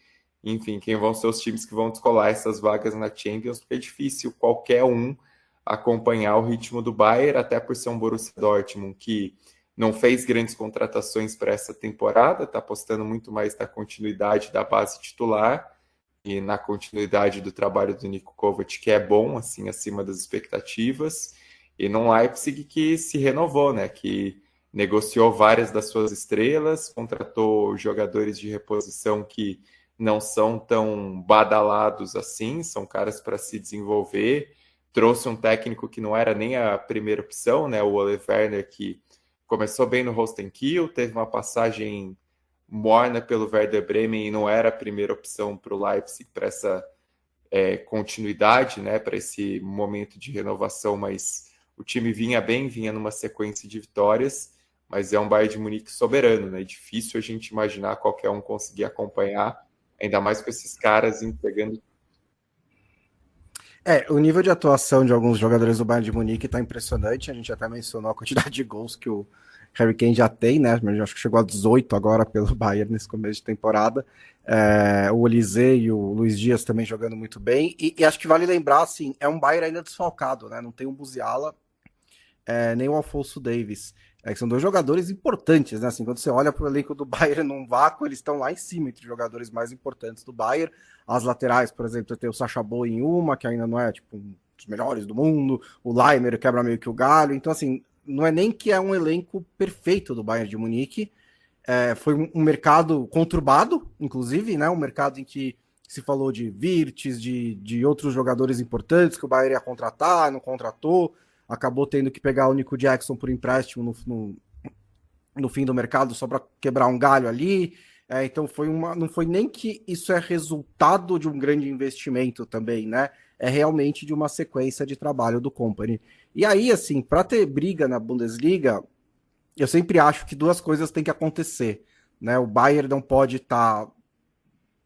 enfim, quem vão ser os times que vão descolar essas vagas na Champions, porque é difícil qualquer um acompanhar o ritmo do Bayern, até por ser um Borussia Dortmund que não fez grandes contratações para essa temporada, está apostando muito mais na continuidade da base titular e na continuidade do trabalho do Niko Kovac, que é bom, assim, acima das expectativas, e num Leipzig que se renovou, né, que negociou várias das suas estrelas, contratou jogadores de reposição que não são tão badalados assim, são caras para se desenvolver, trouxe um técnico que não era nem a primeira opção, né, o Ole Werner, que começou bem no Holstein Kiel, teve uma passagem morna pelo Werder Bremen e não era a primeira opção para o Leipzig para essa continuidade, né, para esse momento de renovação, mas o time vinha bem, vinha numa sequência de vitórias, mas é um Bayern de Munique soberano, né? É difícil a gente imaginar qualquer um conseguir acompanhar, ainda mais com esses caras entregando. O nível de atuação de alguns jogadores do Bayern de Munique está impressionante. A gente até mencionou a quantidade de gols que o Harry Kane já tem, né? Mas acho que chegou a 18 agora pelo Bayern nesse começo de temporada. O Olise e o Luiz Dias também jogando muito bem. E acho que vale lembrar, assim, é um Bayern ainda desfalcado, né? Não tem o Musiala, nem o Alphonso Davies. Que são dois jogadores importantes, né? Assim, quando você olha para o elenco do Bayern num vácuo, eles estão lá em cima entre os jogadores mais importantes do Bayern. As laterais, por exemplo, tem o Sacha Boey em uma, que ainda não é tipo um dos melhores do mundo. O Leimer quebra meio que o galho. Então, assim, não é nem que é um elenco perfeito do Bayern de Munique. Foi um mercado conturbado, inclusive, né? Um mercado em que se falou de Wirtz, de outros jogadores importantes que o Bayern ia contratar, não contratou. Acabou tendo que pegar o Nico Jackson por empréstimo no fim do mercado só para quebrar um galho ali. Então não foi nem que isso é resultado de um grande investimento também, né? É realmente de uma sequência de trabalho do Kompany. E aí, assim, para ter briga na Bundesliga, eu sempre acho que duas coisas têm que acontecer, né? O Bayern não pode estar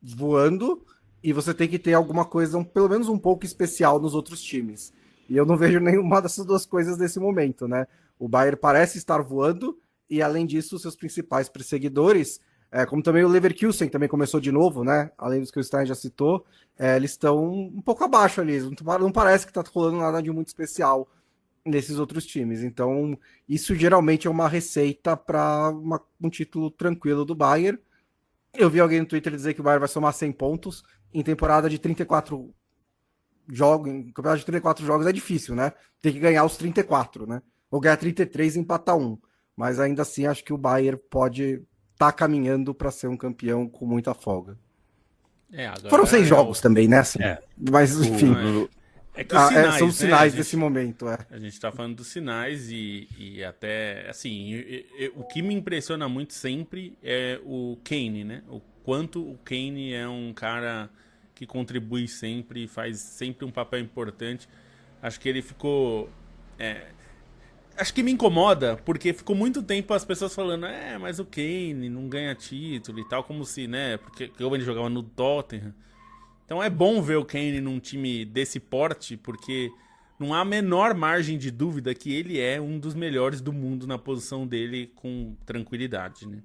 voando e você tem que ter alguma coisa, pelo menos um pouco especial nos outros times. E eu não vejo nenhuma dessas duas coisas nesse momento, né? O Bayern parece estar voando e, além disso, seus principais perseguidores, como também o Leverkusen também começou de novo, né? Além dos que o Stein já citou, eles estão um pouco abaixo ali. Não parece que está rolando nada de muito especial nesses outros times. Então, isso geralmente é uma receita para um título tranquilo do Bayern. Eu vi alguém no Twitter dizer que o Bayern vai somar 100 pontos em temporada de 34 jogos. Em campeonato de 34 jogos é difícil, né? Tem que ganhar os 34, né? Ou ganhar 33 e empatar um. Mas ainda assim, acho que o Bayern pode estar caminhando para ser um campeão com muita folga. Agora Foram 6 jogos também, né? Assim, mas, enfim. É que os sinais, são os sinais né, desse momento. A gente tá falando dos sinais e até, assim, o que me impressiona muito sempre é o Kane, né? O quanto o Kane é um cara que contribui sempre, faz sempre um papel importante. Acho que ele ficou... acho que me incomoda, porque ficou muito tempo as pessoas falando mas o Kane não ganha título e tal, como se, né? Porque ele jogava no Tottenham. Então é bom ver o Kane num time desse porte, porque não há a menor margem de dúvida que ele é um dos melhores do mundo na posição dele com tranquilidade, né?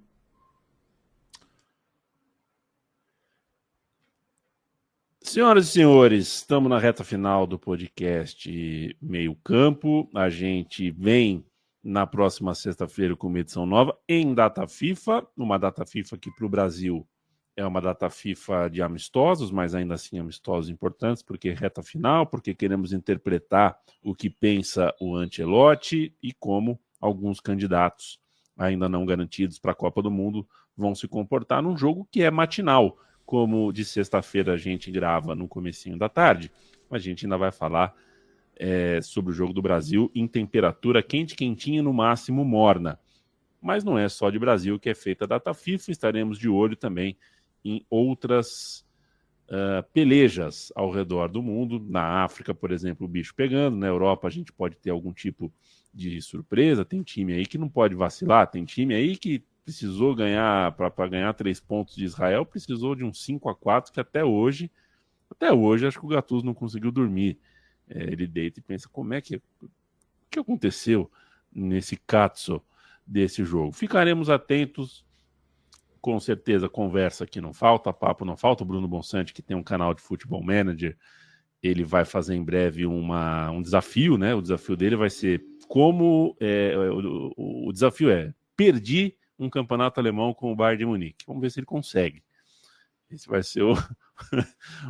Senhoras e senhores, estamos na reta final do podcast Meio Campo. A gente vem na próxima sexta-feira com uma edição nova em data FIFA, uma data FIFA que para o Brasil é uma data FIFA de amistosos, mas ainda assim amistosos importantes, porque reta final, porque queremos interpretar o que pensa o Ancelotti e como alguns candidatos ainda não garantidos para a Copa do Mundo vão se comportar num jogo que é matinal. Como de sexta-feira a gente grava no comecinho da tarde, a gente ainda vai falar sobre o jogo do Brasil em temperatura quente, quentinha, no máximo morna. Mas não é só de Brasil que é feita a data FIFA, estaremos de olho também em outras pelejas ao redor do mundo. Na África, por exemplo, o bicho pegando. Na Europa a gente pode ter algum tipo de surpresa. Tem time aí que não pode vacilar. Tem time aí que precisou ganhar, para ganhar 3 pontos de Israel, precisou de um 5-4 que até hoje, acho que o Gattuso não conseguiu dormir. Ele deita e pensa, como é que o que aconteceu nesse catso desse jogo? Ficaremos atentos. Com certeza, conversa aqui não falta, papo não falta. O Bruno Bonsante, que tem um canal de Futebol Manager, ele vai fazer em breve um desafio, né? O desafio dele vai ser como... o desafio perdi um campeonato alemão com o Bayern de Munique. Vamos ver se ele consegue. Esse vai ser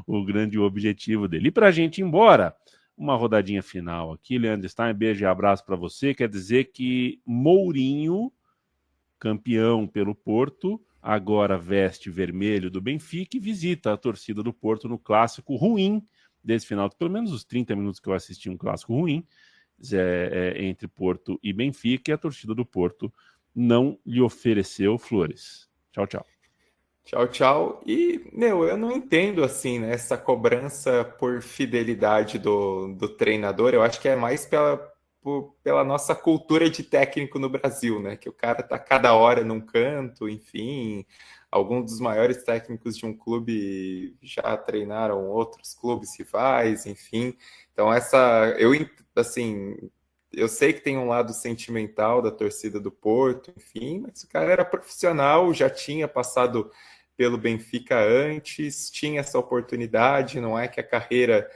o grande objetivo dele. E para a gente ir embora, uma rodadinha final aqui. Leandro Stein, beijo e abraço para você. Quer dizer que Mourinho, campeão pelo Porto, agora veste vermelho do Benfica e visita a torcida do Porto no clássico ruim desse final. Pelo menos os 30 minutos que eu assisti, um clássico ruim entre Porto e Benfica, e a torcida do Porto não lhe ofereceu flores. Tchau, tchau. Tchau, tchau. E, eu não entendo, assim, né, essa cobrança por fidelidade do treinador. Eu acho que é mais pela nossa cultura de técnico no Brasil, né? Que o cara tá cada hora num canto, enfim. Alguns dos maiores técnicos de um clube já treinaram outros clubes rivais, enfim. Então, eu sei que tem um lado sentimental da torcida do Porto, enfim, mas o cara era profissional, já tinha passado pelo Benfica antes, tinha essa oportunidade, não é que a carreira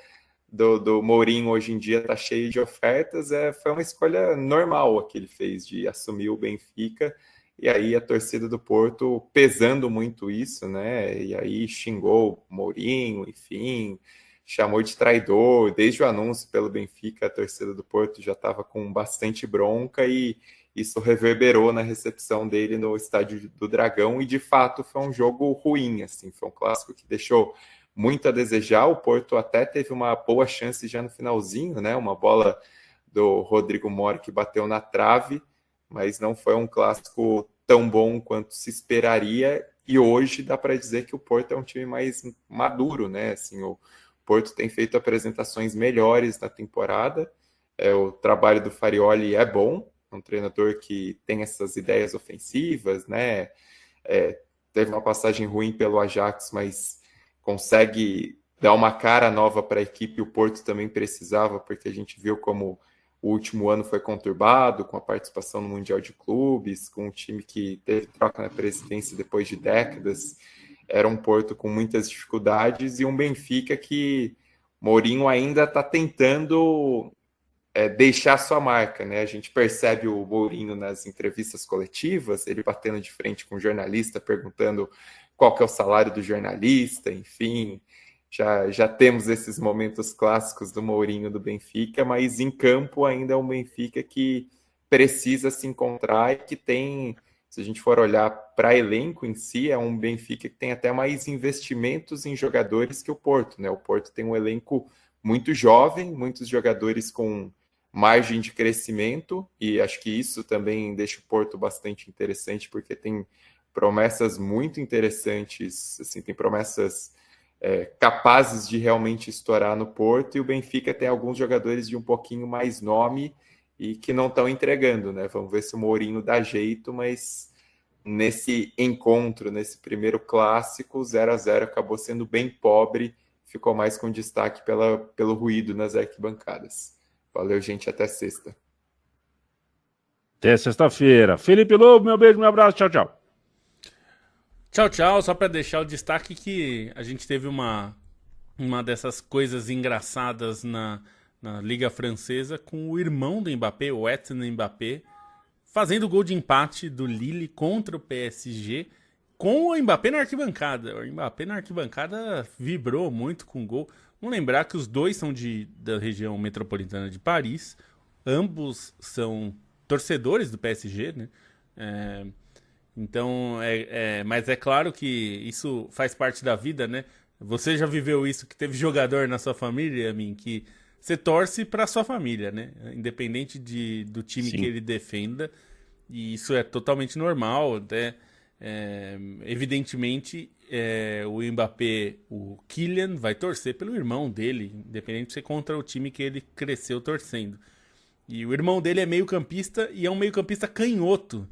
do Mourinho hoje em dia está cheia de ofertas, foi uma escolha normal a que ele fez de assumir o Benfica, e aí a torcida do Porto pesando muito isso, né? E aí xingou o Mourinho, enfim, chamou de traidor. Desde o anúncio pelo Benfica, a torcida do Porto já estava com bastante bronca e isso reverberou na recepção dele no estádio do Dragão, e de fato foi um jogo ruim, assim, foi um clássico que deixou muito a desejar. O Porto até teve uma boa chance já no finalzinho, né? Uma bola do Rodrigo Mori que bateu na trave, mas não foi um clássico tão bom quanto se esperaria, e hoje dá para dizer que o Porto é um time mais maduro, né? Assim, o Porto tem feito apresentações melhores na temporada, o trabalho do Farioli é bom, é um treinador que tem essas ideias ofensivas, né? Teve uma passagem ruim pelo Ajax, mas consegue dar uma cara nova para a equipe. O Porto também precisava, porque a gente viu como o último ano foi conturbado, com a participação no Mundial de Clubes, com um time que teve troca na presidência depois de décadas. Era um Porto com muitas dificuldades e um Benfica que Mourinho ainda está tentando deixar sua marca, né? A gente percebe o Mourinho nas entrevistas coletivas, ele batendo de frente com o jornalista, perguntando qual que é o salário do jornalista, enfim. Já temos esses momentos clássicos do Mourinho do Benfica, mas em campo ainda é um Benfica que precisa se encontrar e que tem, se a gente for olhar para elenco em si, é um Benfica que tem até mais investimentos em jogadores que o Porto, né? O Porto tem um elenco muito jovem, muitos jogadores com margem de crescimento, e acho que isso também deixa o Porto bastante interessante, porque tem promessas muito interessantes, assim, tem promessas capazes de realmente estourar no Porto, e o Benfica tem alguns jogadores de um pouquinho mais nome e que não estão entregando, né? Vamos ver se o Mourinho dá jeito, mas nesse encontro, nesse primeiro clássico, 0-0 acabou sendo bem pobre, ficou mais com destaque pelo ruído nas arquibancadas. Valeu, gente, até sexta. Até sexta-feira. Felipe Lobo, meu beijo, meu abraço, tchau, tchau. Tchau, tchau. Só para deixar o destaque que a gente teve uma dessas coisas engraçadas na Liga Francesa com o irmão do Mbappé, o Ethan Mbappé, fazendo o gol de empate do Lille contra o PSG, com o Mbappé na arquibancada. O Mbappé na arquibancada vibrou muito com o gol. Vamos lembrar que os dois são da região metropolitana de Paris. Ambos são torcedores do PSG, né? Então, mas é claro que isso faz parte da vida, né? Você já viveu isso, que teve jogador na sua família, Amin, que você torce para sua família, né? Independente do time Sim. que ele defenda. E isso é totalmente normal, né? Evidentemente, o Mbappé, o Kylian, vai torcer pelo irmão dele, independente de ser contra o time que ele cresceu torcendo. E o irmão dele é meio-campista e é um meio-campista canhoto,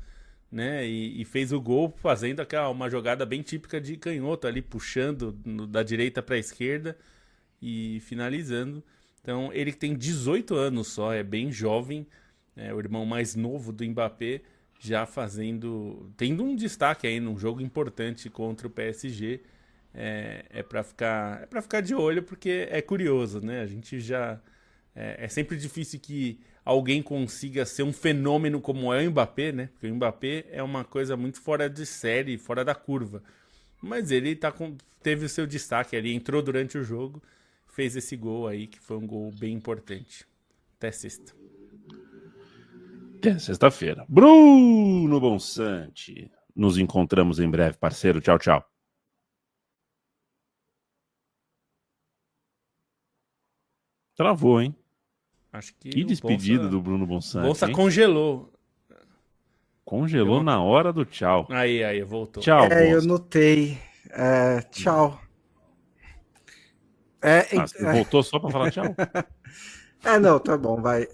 né? E fez o gol fazendo uma jogada bem típica de canhoto ali, puxando da direita para a esquerda e finalizando. Então ele tem 18 anos só, é bem jovem, o irmão mais novo do Mbappé, já tendo um destaque aí num jogo importante contra o PSG. É para ficar de olho, porque é curioso, né? A gente já é sempre difícil que alguém consiga ser um fenômeno como é o Mbappé, né? Porque o Mbappé é uma coisa muito fora de série, fora da curva. Mas ele teve o seu destaque ali, entrou durante o jogo, fez esse gol aí, que foi um gol bem importante. Até sexta. Até sexta-feira. Bruno Bonsante. Nos encontramos em breve, parceiro. Tchau, tchau. Travou, hein? Acho que Que despedida do Bruno Bonsante. Bonsa hein? congelou. Congelou na hora do tchau. Aí, voltou. Tchau, Eu Bonsa. notei. Tchau. Você voltou só pra falar tchau? Não, tá bom, vai.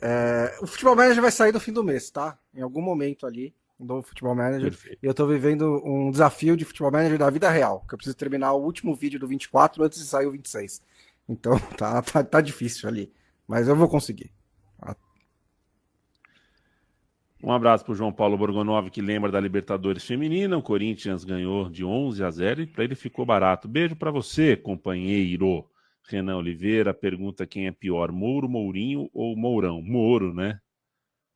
O Futebol Manager vai sair no fim do mês, tá? Em algum momento ali, um novo Futebol Manager. Perfeito. E eu tô vivendo um desafio de Futebol Manager da vida real, que eu preciso terminar o último vídeo do 24 antes de sair o 26. Então, tá difícil ali. Mas eu vou conseguir. Um abraço pro João Paulo Borgonov, que lembra da Libertadores Feminina. O Corinthians ganhou de 11-0 e para ele ficou barato. Beijo para você, companheiro. Renan Oliveira pergunta quem é pior, Mouro, Mourinho ou Mourão? Moro, né?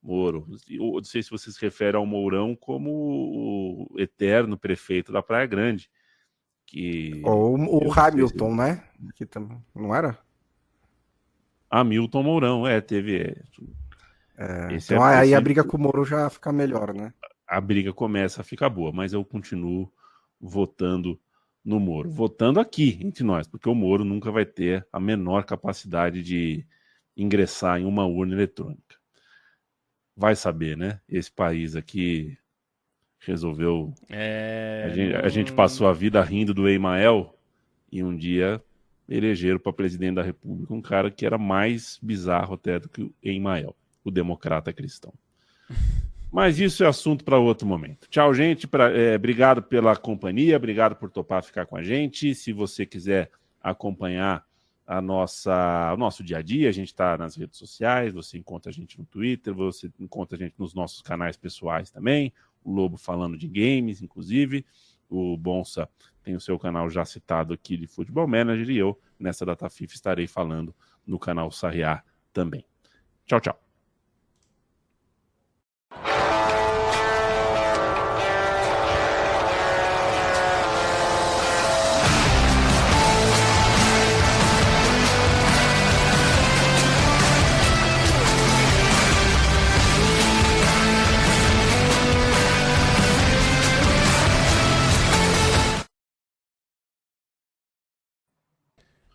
Moro. Eu não sei se você se refere ao Mourão como o eterno prefeito da Praia Grande. Ou o Hamilton, né? Que não era? Hamilton Mourão, teve. Então aí a briga com o Moro já fica melhor, né? A briga começa a ficar boa, mas eu continuo votando no Moro. Votando aqui, entre nós, porque o Moro nunca vai ter a menor capacidade de ingressar em uma urna eletrônica. Vai saber, né? Esse país aqui resolveu... A gente passou a vida rindo do Emael e um dia elegeram para presidente da República um cara que era mais bizarro até do que o Emael, o democrata cristão. Mas isso é assunto para outro momento. Tchau, gente. Obrigado pela companhia, obrigado por topar ficar com a gente. Se você quiser acompanhar o nosso dia a dia, a gente está nas redes sociais, você encontra a gente no Twitter, você encontra a gente nos nossos canais pessoais também, o Lobo falando de games, inclusive, o Bonsa tem o seu canal já citado aqui de Futebol Manager e eu, nessa data FIFA, estarei falando no canal Sarriá também. Tchau, tchau.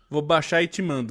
Vou baixar e te mando.